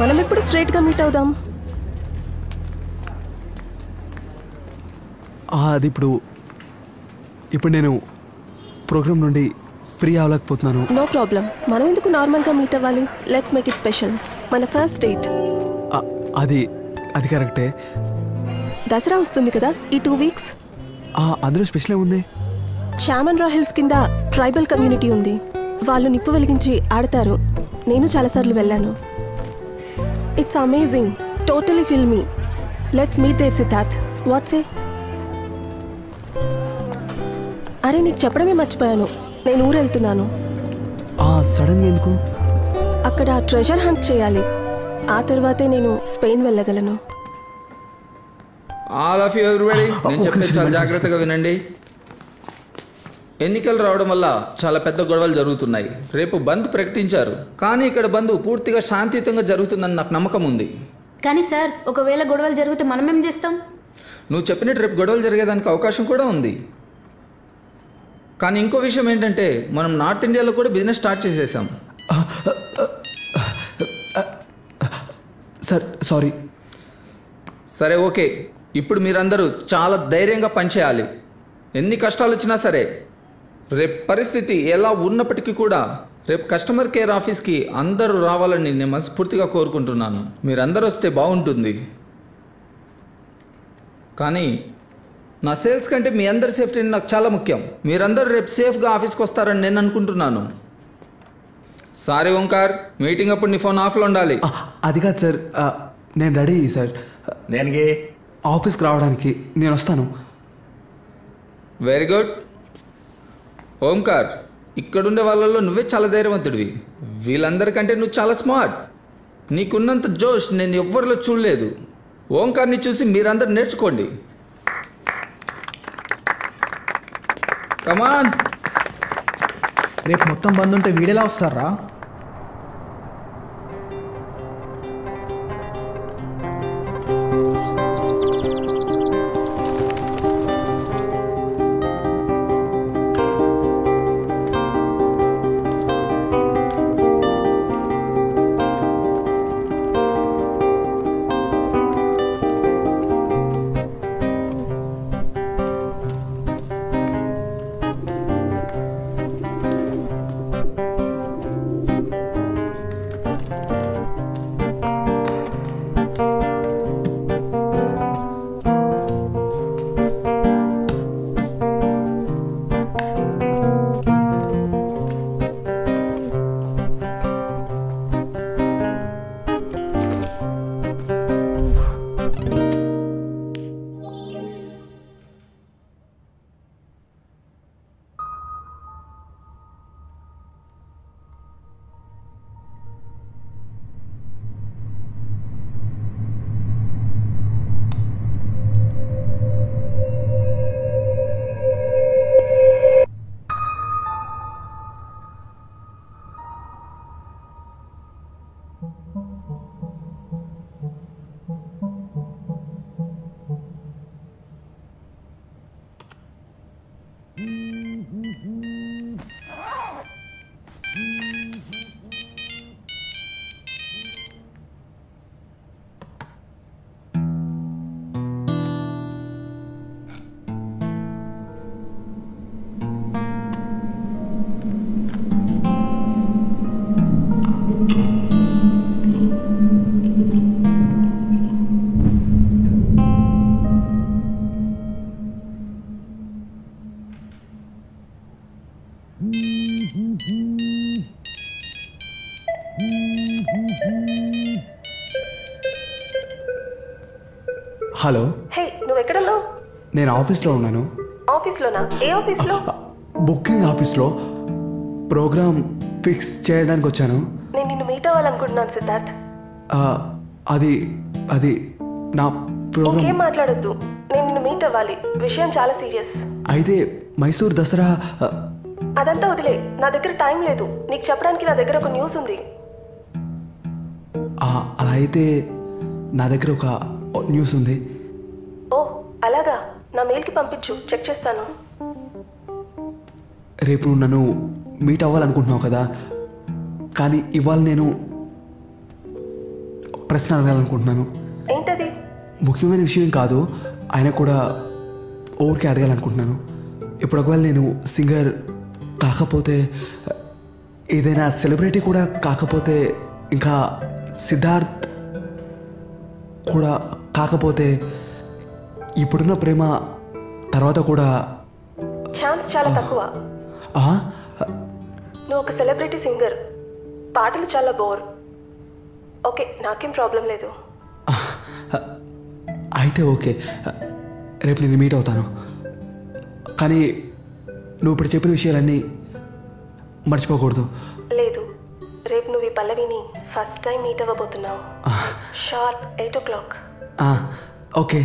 మనం ఎప్పుడు స్ట్రైట్గా మీట్ అవుదాం? అది ఇప్పుడు నేను ప్రోగ్రామ్ నుండి ఫ్రీ అవ్వలేకపోతున్నాను. No problem. మనం ఎందుకు నార్మల్గా మీట్ అవ్వాలి? Let's make it special. మన ఫస్ట్ డేట్. అది కరెక్టే. దసరా వస్తుంది కదా, ఈ 2 వీక్స్. అందులో స్పెషల్ ఏముంది? చామన్ రాహిల్స్ కింద ట్రైబల్ కమ్యూనిటీ ఉంది. వాళ్ళు నిప్పు వెలిగించి ఆడతారు. నేను చాలాసార్లు వెళ్ళాను. It's amazing, totally filmy. Let's meet there Siddharth. What's a? అరే, నీకు చెప్పడమే మర్చిపోయాను, నేను ఊరు వెళ్తున్నాను. సడన్గా ఎందుకు? అక్కడ ట్రెజర్ హంట్ చేయాలి. ఆ తర్వాతే నేను స్పెయిన్ వెళ్ళగలను. ఆల్ ఆఫ్ యూ ఎవ్రీబడీ, నేను చెప్పేది చాలా జాగ్రత్తగా వినండి. ఎన్నికలు రావడం వల్ల చాలా పెద్ద గొడవలు జరుగుతున్నాయి. రేపు బంద్ ప్రకటించారు, కానీ ఇక్కడ బంద్ పూర్తిగా శాంతియుతంగా జరుగుతుందని నాకు నమ్మకం ఉంది. కానీ సార్, ఒకవేళ గొడవలు జరిగితే మనం ఏం చేస్తాం? నువ్వు చెప్పినట్టు రేపు గొడవలు జరిగేదానికి అవకాశం కూడా ఉంది. కానీ ఇంకో విషయం ఏంటంటే, మనం నార్త్ ఇండియాలో కూడా బిజినెస్ స్టార్ట్ చేసేసాం. Sir sorry. సరే, ఓకే. ఇప్పుడు మీరందరూ చాలా ధైర్యంగా పనిచేయాలి. ఎన్ని కష్టాలు వచ్చినా సరే. రేపు పరిస్థితి ఎలా ఉన్నప్పటికీ కూడా రేపు కస్టమర్ కేర్ ఆఫీస్కి అందరూ రావాలని నేను మనస్ఫూర్తిగా కోరుకుంటున్నాను. మీరందరూ వస్తే బాగుంటుంది. కానీ నా సేల్స్ కంటే మీ అందరి సేఫ్టీ నాకు చాలా ముఖ్యం. మీరందరూ రేపు సేఫ్గా ఆఫీస్కి వస్తారని నేను అనుకుంటున్నాను. సారీ ఓంకార్, మీటింగ్ అప్పుడు నీ ఫోన్ ఆఫ్లో ఉండాలి. అది కాదు సార్, నేను రెడీ సార్. దేనికి? ఆఫీస్కి రావడానికి నేను వస్తాను. Very good. ఓంకార్, ఇక్కడుండే వాళ్ళల్లో నువ్వే చాలా ధైర్యవంతుడివి. వీళ్ళందరికంటే నువ్వు చాలా స్మార్ట్. నీకున్నంత జోష్ నేను ఎవ్వరిలో చూడలేదు. ఓంకార్ని చూసి మీరందరూ నేర్చుకోండి. కమాన్. రేపు మొత్తం బంద్ ఉంటే వీడెలా వస్తారా? హలో. హే, నువ్వు ఎక్కడున్నావు? నేను ఆఫీస్లో ఉన్నాను. ఆఫీస్లోనా? ఏ ఆఫీస్లో? బుకింగ్ ఆఫీస్లో. ప్రోగ్రామ్ ఫిక్స్ చేయడానికి వచ్చాను. నేను నిన్ను మీట్ అవ్వాలనుకుంటున్నాను సిద్ధార్థ్. అది నా ప్రోగ్రామ్. ఇంకేం మాట్లాడొద్దు, నేను నిన్ను మీట్ అవ్వాలి. విషయం చాలా సీరియస్. అయితే మైసూర్ దసరా అదంతా వదిలే, నా దగ్గర టైం లేదు. నీకు చెప్పడానికి నా దగ్గర ఒక న్యూస్ ఉంది. అలా అయితే నా దగ్గర ఒక న్యూస్ ఉంది. ఓ అలాగా, నా మెయిల్కి పంపించు, చెక్ చేస్తాను. రేపు నువ్వు నన్ను మీట్ అవ్వాలనుకుంటున్నావు కదా, కానీ ఇవాళ నేను ప్రశ్న అడగాలనుకుంటున్నాను. ఏంటది? ముఖ్యమైన విషయం కాదు, ఆయన కూడా ఊరికే అడగాలనుకుంటున్నాను. ఇప్పుడు ఒకవేళ నేను సింగర్ కాకపోతే, ఏదైనా సెలబ్రిటీ కూడా కాకపోతే, ఇంకా సిద్ధార్థ్ కూడా కాకపోతే, ఇప్పుడున్న ప్రేమ తర్వాత కూడా ఛాన్స్ చాలా తక్కువ. నువ్వు ఒక సెలబ్రిటీ సింగర్, పాటలు చాలా బోర్. ఓకే, నాకేం ప్రాబ్లం లేదు. అయితే ఓకే, రేపు నేను మీట్ అవుతాను. కానీ నువ్వు ఇప్పుడు చెప్పిన విషయాలన్నీ మర్చిపోకూడదు. లేదు, రేపు నువ్వు ఈ పల్లవిని ఫస్ట్ టైం మీట్ అవ్వబోతున్నావు. Sharp 8 o'clock. ఓకే.